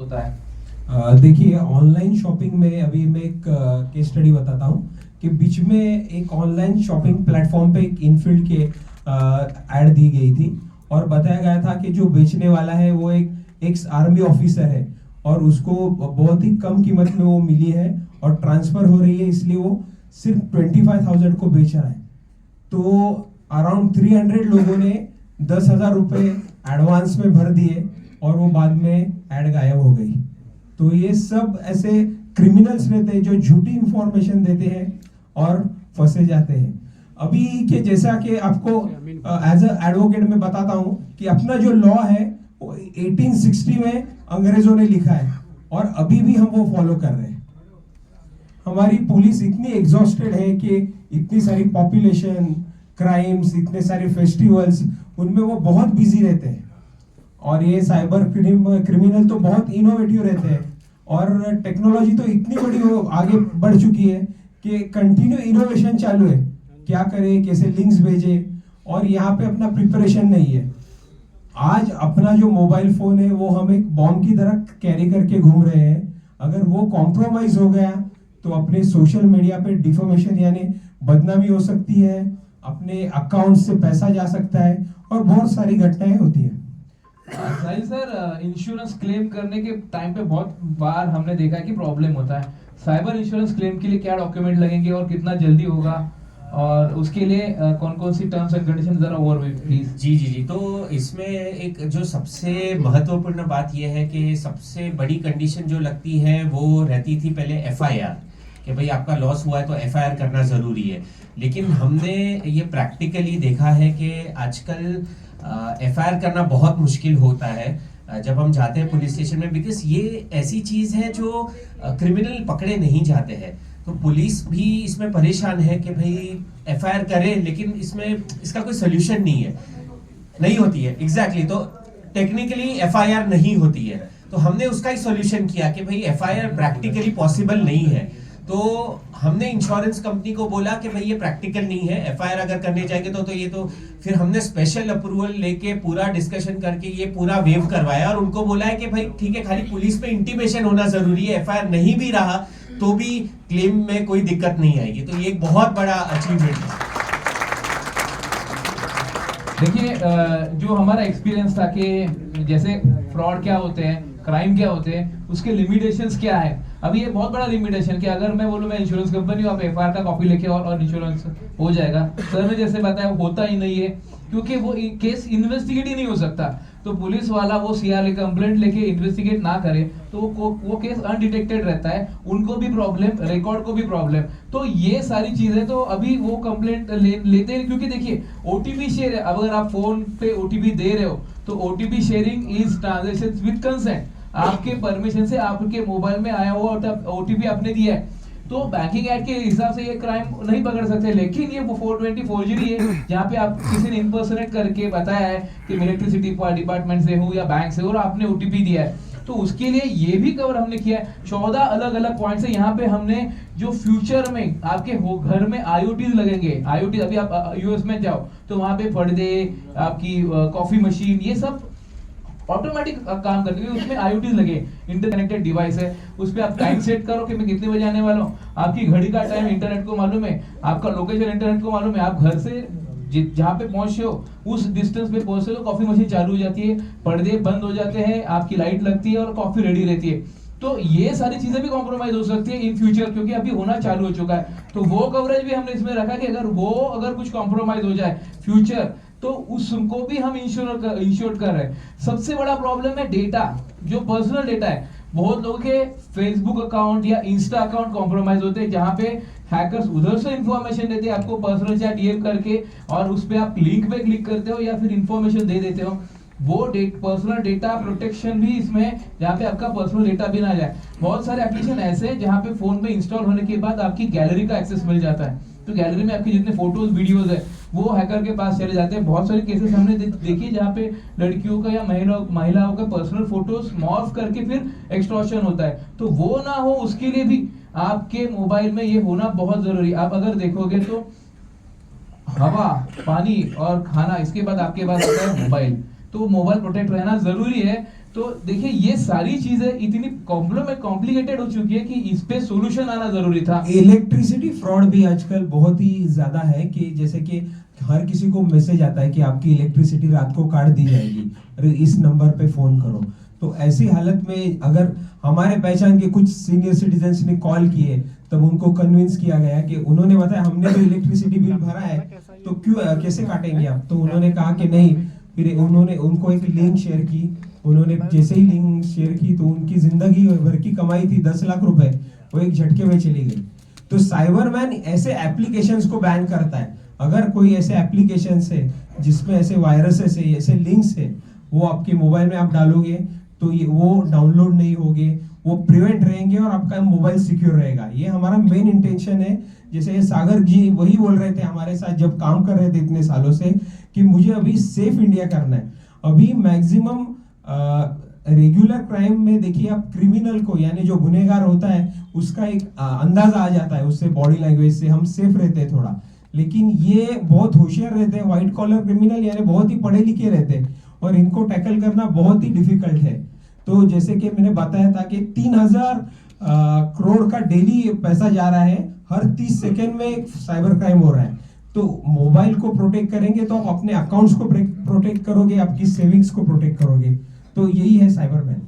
होता है? देखिए, ऑनलाइन शॉपिंग में अभी मैं एक केस स्टडी बताता हूँ कि बीच में एक ऑनलाइन शॉपिंग प्लेटफॉर्म पे एक इनफील्ड के ऐड दी गई थी और बताया गया था कि जो बेचने वाला है वो एक एक्स आर्मी ऑफिसर है और उसको बहुत ही कम कीमत में वो मिली है और ट्रांसफर हो रही है, इसलिए वो सिर्फ 25,000 को बेच रहा है। तो अराउंड 300 लोगों ने 10,000 रुपये एडवांस में भर दिए और वो बाद में ऐड गायब हो गई। तो ये सब ऐसे क्रिमिनल्स रहते हैं जो झूठी इंफॉर्मेशन देते हैं और फंसे जाते हैं। अभी के जैसा कि आपको एज अ एडवोकेट में बताता हूं कि अपना जो लॉ है वो 1860 में अंग्रेजों ने लिखा है और अभी भी हम वो फॉलो कर रहे हैं। हमारी पुलिस इतनी एग्जॉस्टेड है कि इतनी सारी पॉपुलेशन, क्राइम्स, इतने सारे फेस्टिवल्स, उनमें वो बहुत बिजी रहते हैं और ये साइबर क्रिमिनल तो बहुत इनोवेटिव रहते हैं और टेक्नोलॉजी तो इतनी बड़ी वो आगे बढ़ चुकी है कि कंटिन्यू इनोवेशन चालू है, क्या करे, कैसे लिंक्स भेजे, और यहाँ पे अपना प्रिपरेशन नहीं है। आज अपना जो मोबाइल फोन है वो हम एक बॉम्ब की तरह कैरी करके घूम रहे हैं। अगर वो कॉम्प्रोमाइज हो गया तो अपने सोशल मीडिया पे डिफॉर्मेशन यानी बदनामी हो सकती है, अपने अकाउंट से पैसा जा सकता है और बहुत सारी घटनाएं होती है। साहिल सर, इंश्योरेंस क्लेम करने के टाइम पे बहुत बार हमने देखा है कि प्रॉब्लम होता है। साइबर इंश्योरेंस क्लेम के लिए क्या डॉक्यूमेंट लगेंगे और कितना जल्दी होगा, और उसके लिए कौन कौन सी टर्म्स एंड कंडीशन जरा ओवरव्यू प्लीज। जी जी जी, तो इसमें एक जो सबसे महत्वपूर्ण बात यह है कि सबसे बड़ी कंडीशन जो लगती है वो रहती थी पहले एफआईआर, कि भाई आपका लॉस हुआ है तो एफआईआर करना जरूरी है। लेकिन हमने ये प्रैक्टिकली देखा है कि आजकल एफआईआर करना बहुत मुश्किल होता है जब हम जाते हैं पुलिस स्टेशन में, बिकॉज ये ऐसी चीज है जो क्रिमिनल पकड़े नहीं जाते हैं। तो पुलिस भी इसमें परेशान है कि भाई एफआईआर करे लेकिन इसमें इसका कोई सोल्यूशन नहीं होती है। एग्जैक्टली तो टेक्निकली एफआईआर नहीं होती है, तो हमने उसका ही सोल्यूशन किया कि भाई एफआईआर प्रैक्टिकली पॉसिबल नहीं है। तो हमने इंश्योरेंस कंपनी को बोला कि भाई ये प्रैक्टिकल नहीं है, एफआईआर अगर करने जाएंगे तो ये तो फिर हमने स्पेशल अप्रूवल लेके पूरा डिस्कशन करके ये पूरा वेव करवाया और उनको बोला है कि भाई ठीक है, खाली पुलिस पे इंटीमेशन होना जरूरी है, एफआईआर नहीं भी रहा तो भी क्लेम में कोई दिक्कत नहीं आएगी। तो ये एक बहुत बड़ा अचीवमेंट है। देखिए, जो हमारा एक्सपीरियंस था कि जैसे फ्रॉड क्या होते हैं, क्राइम क्या होते हैं, उसके लिमिटेशंस क्या है। अभी ये बहुत बड़ा लिमिटेशन कि अगर मैं बोलूं मैं इंश्योरेंस कंपनी हूं, आप एफआईआर का कॉपी लेके और इंश्योरेंस हो जाएगा, सर ने जैसे बताया होता ही नहीं है, क्योंकि वो केस इन्वेस्टिगेट ही नहीं हो सकता। तो पुलिस वाला वो सीआरए कंप्लेंट लेके इन्वेस्टिगेट ना करे तो वो केस अनडिटेक्टेड रहता है, उनको भी प्रॉब्लम, रिकॉर्ड को भी प्रॉब्लम। तो ये सारी चीजें तो अभी वो कंप्लेंट लेते हैं, क्योंकि देखिए ओटीपी शेयर, अगर आप फोन पे ओटीपी दे रहे हो तो OTP sharing is transaction with consent. आपके परमिशन से आपके मोबाइल में आया हुआ ओटीपी आपने दिया है, तो बैंकिंग एक्ट के हिसाब से ये क्राइम नहीं पकड़ सकते। लेकिन ये 420 फोर्जरी है, जहाँ पे आप किसी ने इंपर्सनेट करके बताया है कि मैं इलेक्ट्रिसिटी डिपार्टमेंट से हूँ या बैंक से, और आपने ओटीपी दिया है, तो उसके लिए ये भी कवर हमने किया है। 14 अलग अलग पॉइंट है। यहाँ पे हमने जो फ्यूचर में आपके घर में आईओटी लगेंगे, आईओटी अभी आप यूएस में जाओ तो वहां पे पर्दे, आपकी कॉफी मशीन, ये सब ऑटोमेटिक काम करते हैं, उसमें आईओटी लगे, इंटरकनेक्टेड डिवाइस है, उस पे आप टाइम सेट करो कि मैं कितने बजे आने वाला हूँ, आपकी घड़ी का टाइम इंटरनेट को मालूम है, आपका लोकेशन इंटरनेट को मालूम है, आप घर से जहाँ पे पहुंचे हो उस डिस्टेंस पे पहुंचे तो कॉफी मशीन चालू हो जाती है, पर्दे बंद हो जाते हैं, आपकी लाइट लगती है और कॉफी रेडी रहती है। तो ये सारी चीजें भी कॉम्प्रोमाइज हो सकती है इन फ्यूचर, क्योंकि अभी होना चालू हो चुका है। तो वो कवरेज भी हमने इसमें रखा कि अगर कुछ कॉम्प्रोमाइज हो जाए फ्यूचर, तो उसको भी हम इंश्योर कर रहे हैं। सबसे बड़ा प्रॉब्लम है डेटा, जो पर्सनल डेटा है। बहुत लोगों के फेसबुक अकाउंट या इंस्टा अकाउंट कॉम्प्रोमाइज होते हैं, जहां पे हैकर्स उधर से इंफॉर्मेशन देते हैं आपको पर्सनल चैट डीएम करके, और उस पे आप लिंक पे क्लिक करते हो या फिर इंफॉर्मेशन दे देते हो। वो पर्सनल डेटा प्रोटेक्शन भी इसमें, जहाँ पे आपका पर्सनल डेटा भी ना जाए। बहुत सारे एप्लीकेशन ऐसे हैं जहाँ पे फोन में इंस्टॉल होने के बाद आपकी गैलरी का एक्सेस मिल जाता है, तो गैलरी में आपके जितने फोटोज वीडियोज है वो हैकर के पास चले जाते हैं। बहुत सारे केसेस हमने देखी जहाँ पे लड़कियों का या महिलाओं का पर्सनल फोटोज मॉर्फ करके फिर एक्सटॉर्शन होता है। तो वो ना हो, उसके लिए भी आपके मोबाइल में ये होना बहुत जरूरी। आप अगर देखोगे तो हवा, पानी और खाना, इसके बाद आपके पास आता है मोबाइल। तो मोबाइल प्रोटेक्ट रहना जरूरी है। तो देखिए ये सारी चीजें इतनी कॉम्प्लिकेटेड हो चुकी है कि इस पे सोल्यूशन आना जरूरी था। इलेक्ट्रिसिटी फ्रॉड भी आजकल बहुत ही ज्यादा है कि जैसे कि हर किसी को मैसेज आता है कि आपकी इलेक्ट्रिसिटी रात को काट दी जाएगी, अरे इस नंबर पे फोन करो। तो ऐसी हालत में अगर हमारे पहचान के कुछ सीनियर सिटीजन्स ने कॉल किए, तब उनको कन्विंस किया गया कि उन्होंने बताया हमने तो इलेक्ट्रिसिटी बिल भरा है तो क्यों कैसे काटेंगे आप। तो उन्होंने कहा कि नहीं, फिर उन्होंने उनको एक लिंक शेयर की। उन्होंने जैसे ही लिंक शेयर की तो उनकी जिंदगी भर की कमाई थी 10 लाख रुपए, वो एक झटके में चली गई। तो साइबरमैन ऐसे एप्लीकेशंस को बैन करता है। अगर कोई ऐसे एप्लीकेशंस है जिसमें ऐसे वायरसेस है, ऐसे लिंक्स है, वो आपके मोबाइल में आप डालोगे तो ये वो डाउनलोड नहीं होंगे, वो प्रिवेंट रहेंगे और आपका मोबाइल सिक्योर रहेगा। ये हमारा मेन इंटेंशन है। जैसे सागर जी वही बोल रहे थे हमारे साथ जब काम कर रहे थे इतने सालों से कि मुझे अभी सेफ इंडिया करना है। अभी मैक्सिमम रेगुलर क्राइम में देखिए आप क्रिमिनल को यानी जो गुनहगार होता है उसका एक अंदाजा आ जाता है, उससे बॉडी लैंग्वेज से हम सेफ रहते हैं थोड़ा। लेकिन ये बहुत होशियार रहते हैं, व्हाइट कॉलर क्रिमिनल यानी बहुत ही पढ़े लिखे रहते हैं और इनको टैकल करना बहुत ही डिफिकल्ट है। तो जैसे कि मैंने बताया था कि 3000 करोड़ का डेली पैसा जा रहा है, हर 30 सेकेंड में एक साइबर क्राइम हो रहा है। तो मोबाइल को प्रोटेक्ट करेंगे तो आप अपने अकाउंट्स को प्रोटेक्ट करोगे, आपकी सेविंग्स को प्रोटेक्ट करोगे। तो यही है साइबरमैन।